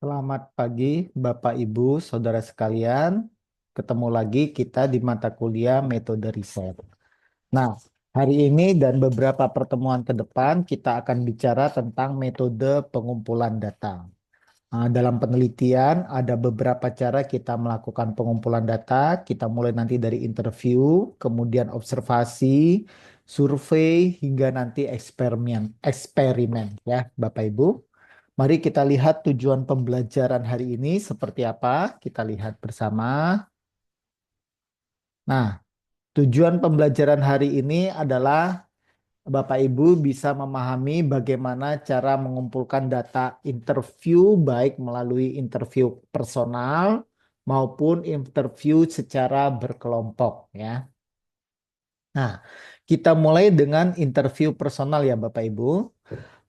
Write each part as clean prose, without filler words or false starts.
Selamat pagi, Bapak, Ibu, Saudara sekalian. Ketemu lagi kita di mata kuliah metode riset. Nah, hari ini dan beberapa pertemuan ke depan kita akan bicara tentang metode pengumpulan data. Dalam penelitian ada beberapa cara kita melakukan pengumpulan data. Kita mulai nanti dari interview, kemudian observasi, survei, hingga nanti eksperimen, eksperimen ya, Bapak Ibu. Mari kita lihat tujuan pembelajaran hari ini seperti apa. Kita lihat bersama. Nah, tujuan pembelajaran hari ini adalah Bapak Ibu bisa memahami bagaimana cara mengumpulkan data interview baik melalui interview personal maupun interview secara berkelompok ya. Nah, kita mulai dengan interview personal ya Bapak Ibu.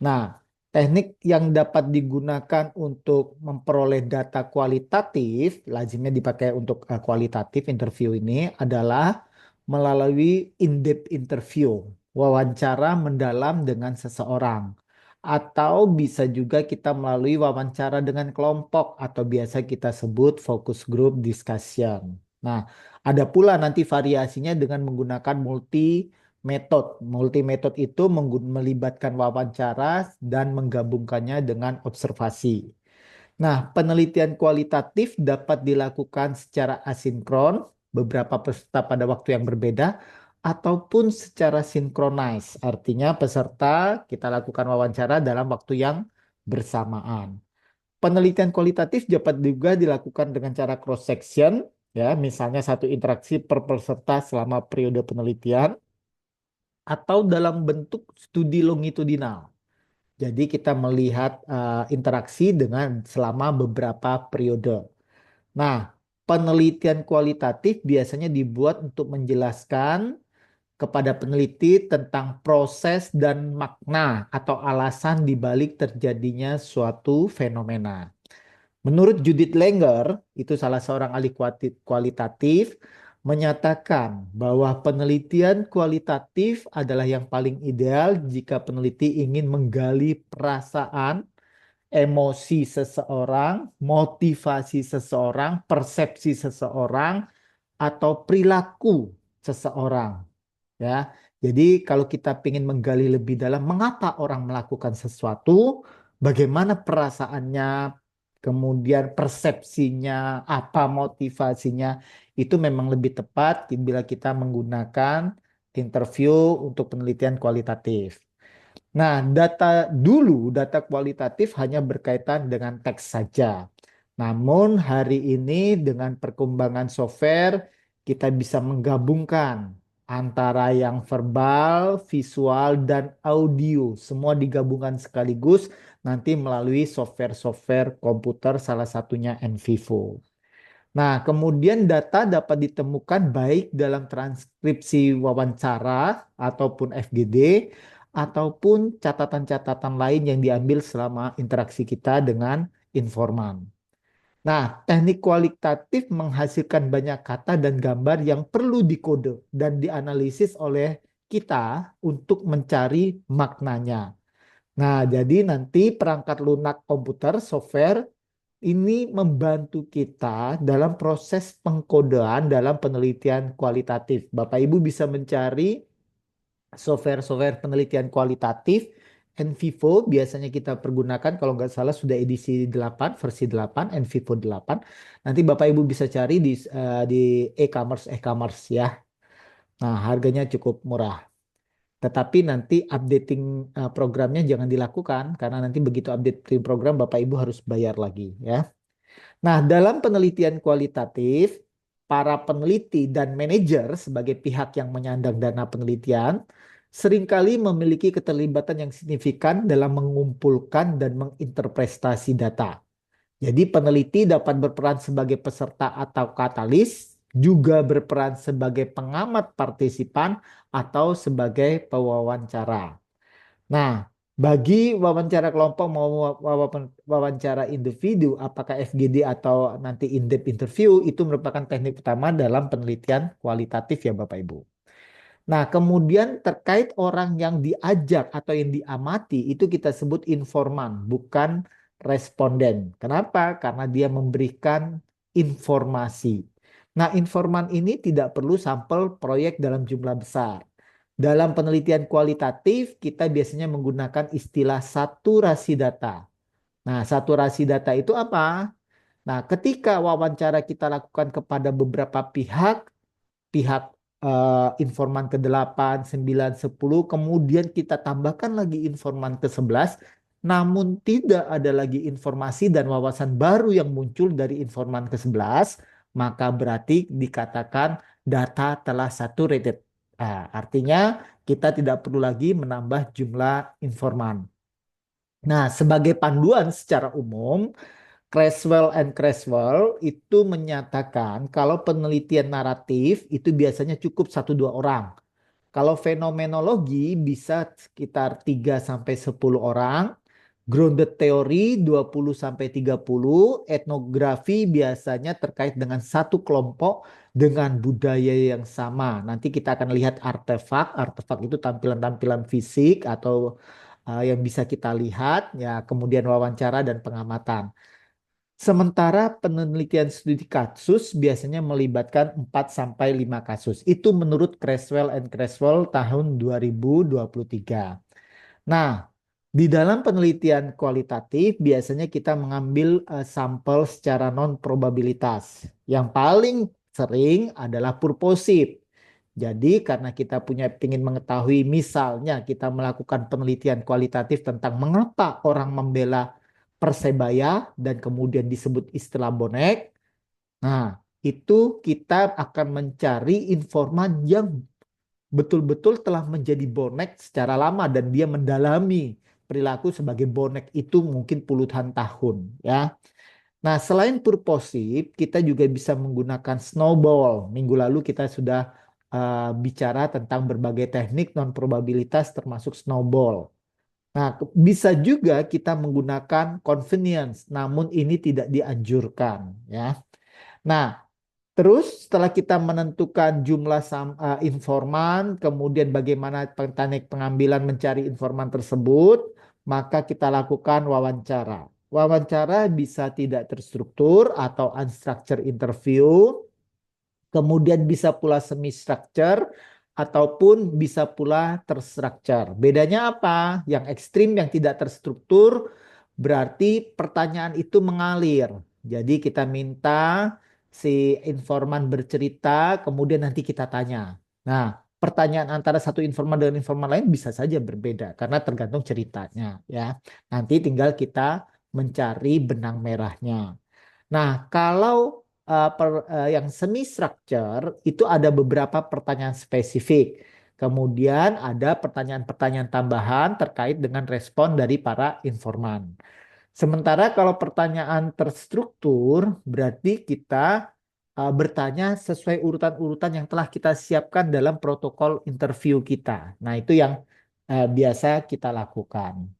Nah, teknik yang dapat digunakan untuk memperoleh data kualitatif, lazimnya dipakai untuk kualitatif interview ini adalah melalui in-depth interview, wawancara mendalam dengan seseorang. Atau bisa juga kita melalui wawancara dengan kelompok atau biasa kita sebut focus group discussion. Nah, ada pula nanti variasinya dengan menggunakan metode. Multi metode itu melibatkan wawancara dan menggabungkannya dengan observasi. Nah, penelitian kualitatif dapat dilakukan secara asinkron, beberapa peserta pada waktu yang berbeda, ataupun secara sinkronis. Artinya peserta kita lakukan wawancara dalam waktu yang bersamaan. Penelitian kualitatif dapat juga dilakukan dengan cara cross section, ya, misalnya satu interaksi per peserta selama periode penelitian atau dalam bentuk studi longitudinal. Jadi kita melihat interaksi dengan selama beberapa periode. Nah, penelitian kualitatif biasanya dibuat untuk menjelaskan kepada peneliti tentang proses dan makna atau alasan di balik terjadinya suatu fenomena. Menurut Judith Langer, itu salah seorang ahli kualitatif, menyatakan bahwa penelitian kualitatif adalah yang paling ideal jika peneliti ingin menggali perasaan, emosi seseorang, motivasi seseorang, persepsi seseorang, atau perilaku seseorang. Ya, jadi kalau kita ingin menggali lebih dalam mengapa orang melakukan sesuatu, bagaimana perasaannya, kemudian persepsinya, apa motivasinya, itu memang lebih tepat bila kita menggunakan interview untuk penelitian kualitatif. Nah, data kualitatif hanya berkaitan dengan teks saja. Namun hari ini dengan perkembangan software kita bisa menggabungkan antara yang verbal, visual, dan audio. Semua digabungkan sekaligus nanti melalui software-software komputer salah satunya NVivo. Nah, kemudian data dapat ditemukan baik dalam transkripsi wawancara ataupun FGD ataupun catatan-catatan lain yang diambil selama interaksi kita dengan informan. Nah, teknik kualitatif menghasilkan banyak kata dan gambar yang perlu dikode dan dianalisis oleh kita untuk mencari maknanya. Nah, jadi nanti perangkat lunak komputer, software, ini membantu kita dalam proses pengkodean dalam penelitian kualitatif. Bapak Ibu bisa mencari software-software penelitian kualitatif. NVivo biasanya kita pergunakan kalau nggak salah sudah edisi 8, versi 8, NVivo 8. Nanti Bapak Ibu bisa cari di e-commerce ya. Nah, harganya cukup murah. Tetapi nanti updating programnya jangan dilakukan karena nanti begitu updating program Bapak Ibu harus bayar lagi ya. Nah, dalam penelitian kualitatif, para peneliti dan manajer sebagai pihak yang menyandang dana penelitian seringkali memiliki keterlibatan yang signifikan dalam mengumpulkan dan menginterpretasi data. Jadi peneliti dapat berperan sebagai peserta atau katalis, juga berperan sebagai pengamat partisipan atau sebagai pewawancara. Nah, bagi wawancara kelompok mau wawancara individu, apakah FGD atau nanti in-depth interview, itu merupakan teknik utama dalam penelitian kualitatif ya Bapak Ibu. Nah, kemudian terkait orang yang diajak atau yang diamati, itu kita sebut informan, bukan responden. Kenapa? Karena dia memberikan informasi. Nah, informan ini tidak perlu sampel proyek dalam jumlah besar. Dalam penelitian kualitatif, kita biasanya menggunakan istilah saturasi data. Nah, saturasi data itu apa? Nah, ketika wawancara kita lakukan kepada beberapa pihak, pihak informan ke-8, 9, 10, kemudian kita tambahkan lagi informan ke-11, namun tidak ada lagi informasi dan wawasan baru yang muncul dari informan ke-11, maka berarti dikatakan data telah saturated. Artinya kita tidak perlu lagi menambah jumlah informan. Nah, sebagai panduan secara umum, Creswell and Creswell itu menyatakan kalau penelitian naratif itu biasanya cukup satu dua orang. Kalau fenomenologi bisa sekitar 3 sampai 10 orang, grounded theory 20 sampai 30, etnografi biasanya terkait dengan satu kelompok dengan budaya yang sama. Nanti kita akan lihat artefak, artefak itu tampilan-tampilan fisik atau yang bisa kita lihat ya, kemudian wawancara dan pengamatan. Sementara penelitian studi kasus biasanya melibatkan 4 sampai 5 kasus. Itu menurut Creswell and Creswell tahun 2023. Nah, di dalam penelitian kualitatif biasanya kita mengambil sampel secara non probabilitas. Yang paling sering adalah purposive. Jadi karena kita ingin mengetahui misalnya kita melakukan penelitian kualitatif tentang mengapa orang membela Persebaya dan kemudian disebut istilah bonek. Nah, itu kita akan mencari informan yang betul-betul telah menjadi bonek secara lama dan dia mendalami perilaku sebagai bonek itu mungkin puluhan tahun ya. Nah, selain purposive, kita juga bisa menggunakan snowball. Minggu lalu kita sudah bicara tentang berbagai teknik non probabilitas termasuk snowball. Nah, bisa juga kita menggunakan convenience, namun ini tidak dianjurkan ya. Nah, terus setelah kita menentukan jumlah informan, kemudian bagaimana teknik pengambilan mencari informan tersebut, maka kita lakukan wawancara. Wawancara bisa tidak terstruktur atau unstructured interview, kemudian bisa pula semi structure ataupun bisa pula terstruktur. Bedanya apa? Yang ekstrim yang tidak terstruktur berarti pertanyaan itu mengalir. Jadi kita minta si informan bercerita, kemudian nanti kita tanya. Nah, pertanyaan antara satu informan dengan informan lain bisa saja berbeda karena tergantung ceritanya ya. Nanti tinggal kita mencari benang merahnya. Nah, kalau yang semi structure itu ada beberapa pertanyaan spesifik. Kemudian ada pertanyaan-pertanyaan tambahan terkait dengan respon dari para informan. Sementara kalau pertanyaan terstruktur berarti kita bertanya sesuai urutan-urutan yang telah kita siapkan dalam protokol interview kita. Nah, itu yang biasa kita lakukan.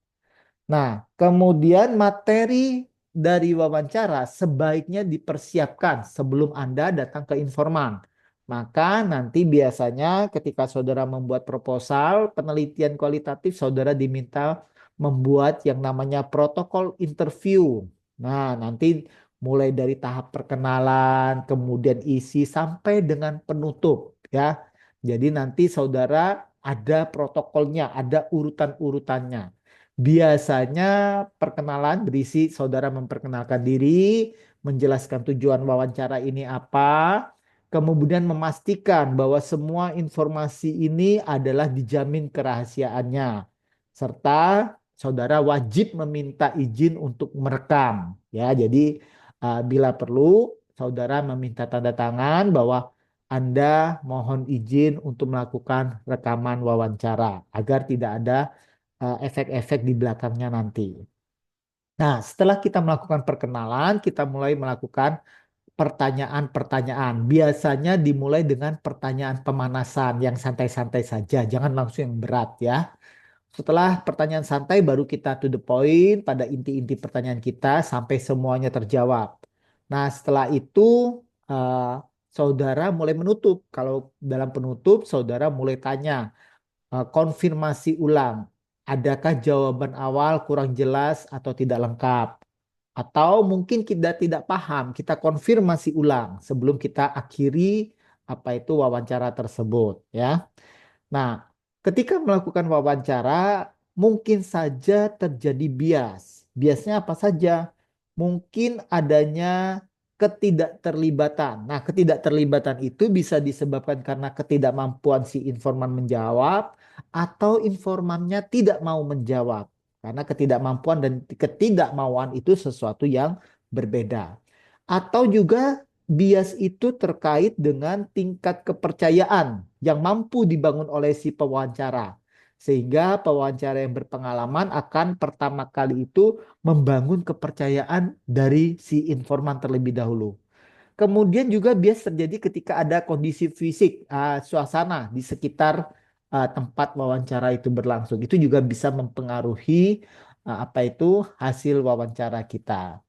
Nah, kemudian materi dari wawancara sebaiknya dipersiapkan sebelum Anda datang ke informan. Maka nanti biasanya ketika saudara membuat proposal penelitian kualitatif, saudara diminta membuat yang namanya protokol interview. Nah, nanti mulai dari tahap perkenalan, kemudian isi sampai dengan penutup ya. Jadi nanti saudara ada protokolnya, ada urutan-urutannya. Biasanya perkenalan berisi saudara memperkenalkan diri, menjelaskan tujuan wawancara ini apa, kemudian memastikan bahwa semua informasi ini adalah dijamin kerahasiaannya, serta saudara wajib meminta izin untuk merekam. Ya, jadi bila perlu saudara meminta tanda tangan bahwa Anda mohon izin untuk melakukan rekaman wawancara agar tidak ada efek-efek di belakangnya nanti. Nah, setelah kita melakukan perkenalan, kita mulai melakukan pertanyaan-pertanyaan. Biasanya dimulai dengan pertanyaan pemanasan yang santai-santai saja, jangan langsung yang berat ya. Setelah pertanyaan santai, baru kita to the point pada inti-inti pertanyaan kita sampai semuanya terjawab. Nah, setelah itu eh, saudara mulai menutup. Kalau dalam penutup, saudara mulai tanya konfirmasi ulang. Adakah jawaban awal kurang jelas atau tidak lengkap? Atau mungkin kita tidak paham, kita konfirmasi ulang sebelum kita akhiri apa itu wawancara tersebut ya. Nah, ketika melakukan wawancara, mungkin saja terjadi bias. Biasnya apa saja? Mungkin adanya ketidakterlibatan. Nah, ketidakterlibatan itu bisa disebabkan karena ketidakmampuan si informan menjawab atau informannya tidak mau menjawab. Karena ketidakmampuan dan ketidakmauan itu sesuatu yang berbeda. Atau juga bias itu terkait dengan tingkat kepercayaan yang mampu dibangun oleh si pewawancara. Sehingga pewawancara yang berpengalaman akan pertama kali itu membangun kepercayaan dari si informan terlebih dahulu. Kemudian juga bias terjadi ketika ada kondisi fisik, suasana di sekitar tempat wawancara itu berlangsung. Itu juga bisa mempengaruhi apa itu hasil wawancara kita.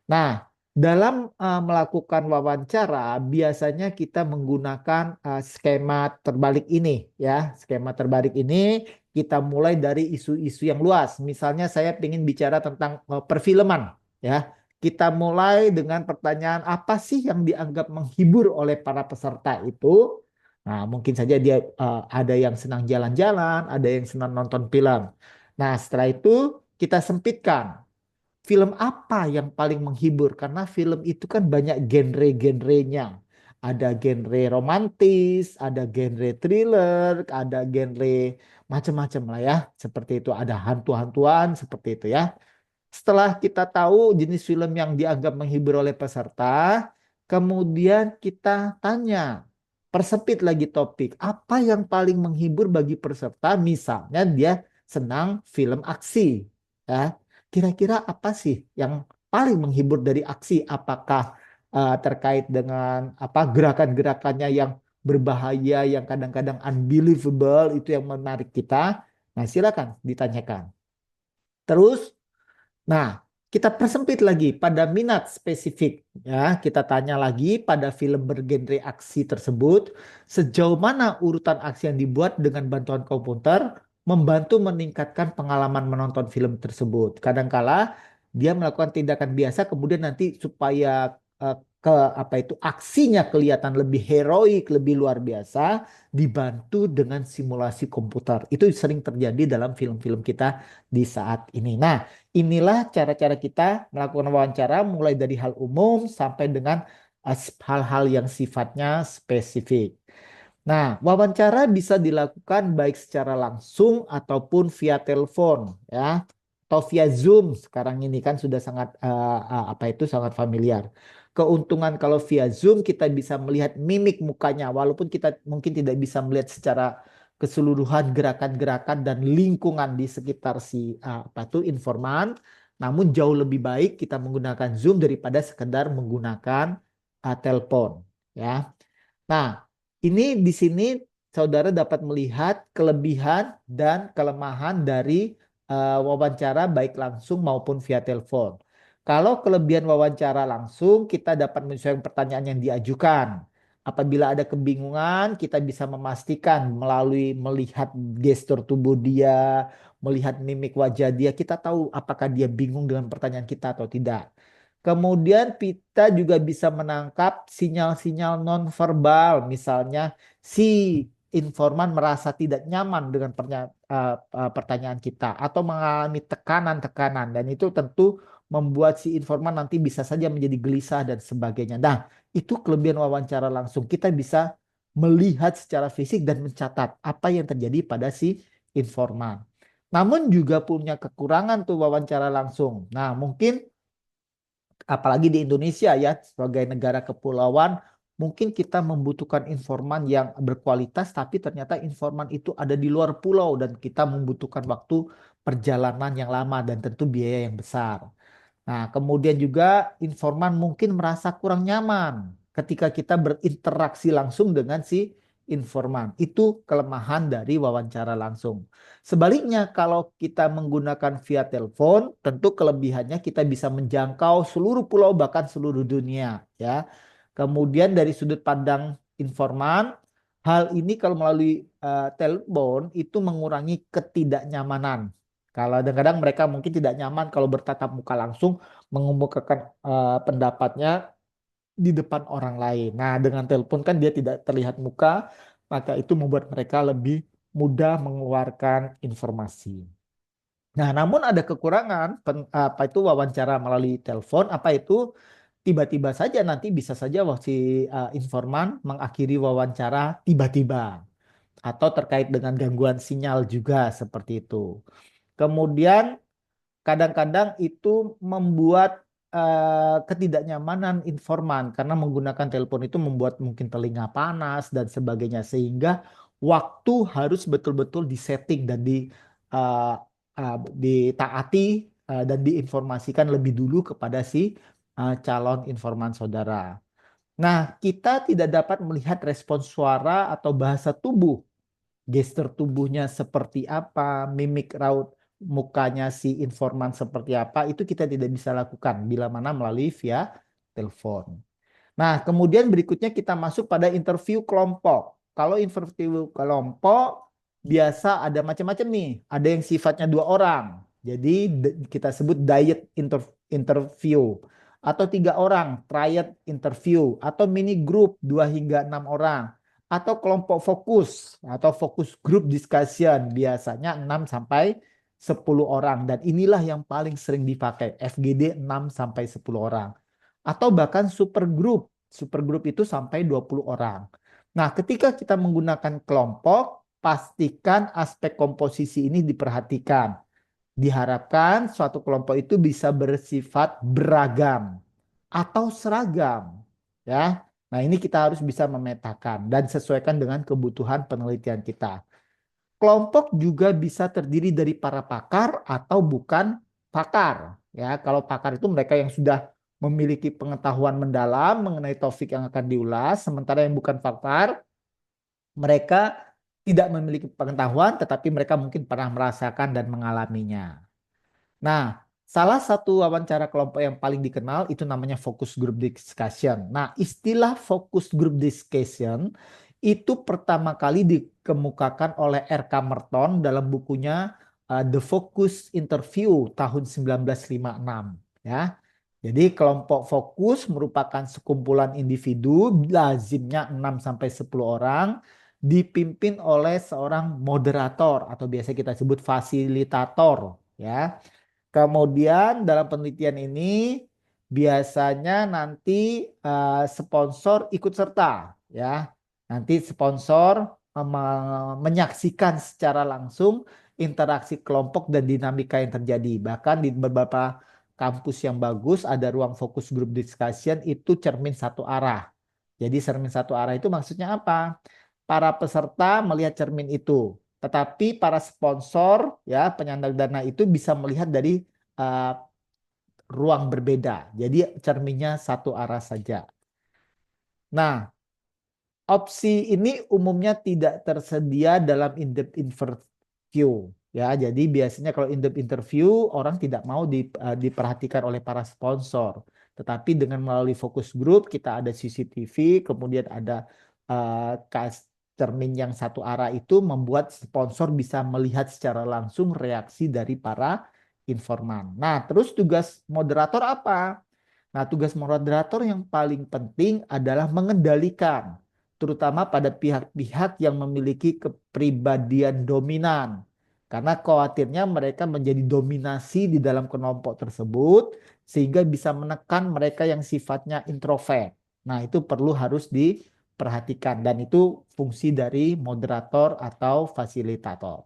Nah, dalam melakukan wawancara, biasanya kita menggunakan skema terbalik ini, ya. Skema terbalik ini kita mulai dari isu-isu yang luas. Misalnya saya ingin bicara tentang perfilman, ya. Kita mulai dengan pertanyaan apa sih yang dianggap menghibur oleh para peserta itu? Nah, mungkin saja dia ada yang senang jalan-jalan, ada yang senang nonton film. Nah, setelah itu kita sempitkan film apa yang paling menghibur? Karena film itu kan banyak genre-genrenya. Ada genre romantis, ada genre thriller, ada genre macam-macam lah ya. Seperti itu, ada hantu-hantuan seperti itu ya. Setelah kita tahu jenis film yang dianggap menghibur oleh peserta, kemudian kita tanya, persempit lagi topik, apa yang paling menghibur bagi peserta? Misalnya dia senang film aksi, ya. Kira-kira apa sih yang paling menghibur dari aksi? Apakah terkait dengan apa gerakan-gerakannya yang berbahaya, yang kadang-kadang unbelievable, itu yang menarik kita? Nah, silakan ditanyakan. Terus nah, kita persempit lagi pada minat spesifik ya. Kita tanya lagi pada film bergenre aksi tersebut, sejauh mana urutan aksi yang dibuat dengan bantuan komputer membantu meningkatkan pengalaman menonton film tersebut. Kadangkala dia melakukan tindakan biasa kemudian nanti supaya ke apa itu aksinya kelihatan lebih heroik, lebih luar biasa dibantu dengan simulasi komputer. Itu sering terjadi dalam film-film kita di saat ini. Nah, inilah cara-cara kita melakukan wawancara mulai dari hal umum sampai dengan hal-hal yang sifatnya spesifik. Nah, wawancara bisa dilakukan baik secara langsung ataupun via telepon ya atau via Zoom. Sekarang ini kan sudah sangat apa itu sangat familiar. Keuntungan kalau via Zoom kita bisa melihat mimik mukanya walaupun kita mungkin tidak bisa melihat secara keseluruhan gerakan-gerakan dan lingkungan di sekitar si apa itu informan. Namun jauh lebih baik kita menggunakan Zoom daripada sekedar menggunakan telepon ya. Nah, ini di sini saudara dapat melihat kelebihan dan kelemahan dari wawancara baik langsung maupun via telepon. Kalau kelebihan wawancara langsung, kita dapat menyesuaikan pertanyaan yang diajukan. Apabila ada kebingungan, kita bisa memastikan melalui melihat gestur tubuh dia, melihat mimik wajah dia, kita tahu apakah dia bingung dengan pertanyaan kita atau tidak. Kemudian kita juga bisa menangkap sinyal-sinyal nonverbal, misalnya si informan merasa tidak nyaman dengan pertanyaan kita atau mengalami tekanan-tekanan dan itu tentu membuat si informan nanti bisa saja menjadi gelisah dan sebagainya. Nah, itu kelebihan wawancara langsung. Kita bisa melihat secara fisik dan mencatat apa yang terjadi pada si informan. Namun juga punya kekurangan tuh wawancara langsung. Nah, mungkin apalagi di Indonesia ya sebagai negara kepulauan mungkin kita membutuhkan informan yang berkualitas tapi ternyata informan itu ada di luar pulau dan kita membutuhkan waktu perjalanan yang lama dan tentu biaya yang besar. Nah, kemudian juga informan mungkin merasa kurang nyaman ketika kita berinteraksi langsung dengan si informan. Itu kelemahan dari wawancara langsung. Sebaliknya, kalau kita menggunakan via telepon, tentu kelebihannya kita bisa menjangkau seluruh pulau bahkan seluruh dunia, ya. Kemudian dari sudut pandang informan, hal ini kalau melalui telepon itu mengurangi ketidaknyamanan Kalau kadang-kadang mereka mungkin tidak nyaman kalau bertatap muka langsung mengemukakan pendapatnya di depan orang lain. Nah, dengan telepon kan dia tidak terlihat muka, maka itu membuat mereka lebih mudah mengeluarkan informasi. Nah, namun ada kekurangan apa itu wawancara melalui telepon, apa itu tiba-tiba saja nanti bisa saja si informan mengakhiri wawancara tiba-tiba atau terkait dengan gangguan sinyal juga seperti itu. Kemudian kadang-kadang itu membuat ketidaknyamanan informan karena menggunakan telepon itu membuat mungkin telinga panas dan sebagainya sehingga waktu harus betul-betul disetting dan eh, ditaati dan diinformasikan lebih dulu kepada si calon informan saudara. Nah, kita tidak dapat melihat respons suara atau bahasa tubuh, gestur tubuhnya seperti apa, mimik raut mukanya si informan seperti apa, itu kita tidak bisa lakukan bila mana melalui via telepon. Nah, kemudian berikutnya kita masuk pada interview kelompok. Kalau interview kelompok biasa ada macam-macam nih. Ada yang sifatnya 2 orang. Jadi kita sebut diet interview. Atau 3 orang, triad interview. Atau mini group 2 hingga 6 orang. Atau kelompok fokus atau fokus group discussion biasanya 6 sampai 10 orang. Dan inilah yang paling sering dipakai. FGD 6 sampai 10 orang atau bahkan super group. Super group itu sampai 20 orang. Nah, ketika kita menggunakan kelompok, pastikan aspek komposisi ini diperhatikan. Diharapkan suatu kelompok itu bisa bersifat beragam atau seragam, ya. Nah, ini kita harus bisa memetakan dan sesuaikan dengan kebutuhan penelitian kita. Kelompok juga bisa terdiri dari para pakar atau bukan pakar. Ya, kalau pakar itu mereka yang sudah memiliki pengetahuan mendalam mengenai topik yang akan diulas, sementara yang bukan pakar, mereka tidak memiliki pengetahuan, tetapi mereka mungkin pernah merasakan dan mengalaminya. Nah, salah satu wawancara kelompok yang paling dikenal itu namanya focus group discussion. Nah, istilah focus group discussion itu pertama kali dikemukakan oleh R.K. Merton dalam bukunya The Focus Interview tahun 1956, ya. Jadi kelompok fokus merupakan sekumpulan individu lazimnya 6 sampai 10 orang dipimpin oleh seorang moderator atau biasa kita sebut fasilitator, ya. Kemudian dalam penelitian ini biasanya nanti sponsor ikut serta, ya. Nanti sponsor menyaksikan secara langsung interaksi kelompok dan dinamika yang terjadi. Bahkan di beberapa kampus yang bagus ada ruang fokus group discussion itu cermin satu arah. Jadi cermin satu arah itu maksudnya apa? Para peserta melihat cermin itu. Tetapi para sponsor ya penyandang dana itu bisa melihat dari uh, ruang berbeda. Jadi cerminnya satu arah saja. Nah, opsi ini umumnya tidak tersedia dalam in-depth interview. Ya, jadi biasanya kalau in-depth interview orang tidak mau diperhatikan oleh para sponsor. Tetapi dengan melalui focus group kita ada CCTV, kemudian ada cermin yang satu arah itu membuat sponsor bisa melihat secara langsung reaksi dari para informan. Nah, terus tugas moderator apa? Nah, tugas moderator yang paling penting adalah mengendalikan terutama pada pihak-pihak yang memiliki kepribadian dominan. Karena khawatirnya mereka menjadi dominasi di dalam kelompok tersebut sehingga bisa menekan mereka yang sifatnya introvert. Nah, itu perlu harus diperhatikan dan itu fungsi dari moderator atau fasilitator.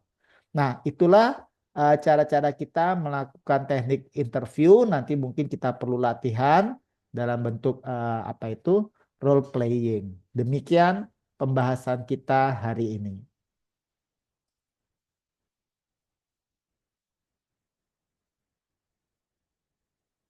Nah, itulah cara-cara kita melakukan teknik interview. Nanti mungkin kita perlu latihan dalam bentuk apa itu role playing. Demikian pembahasan kita hari ini.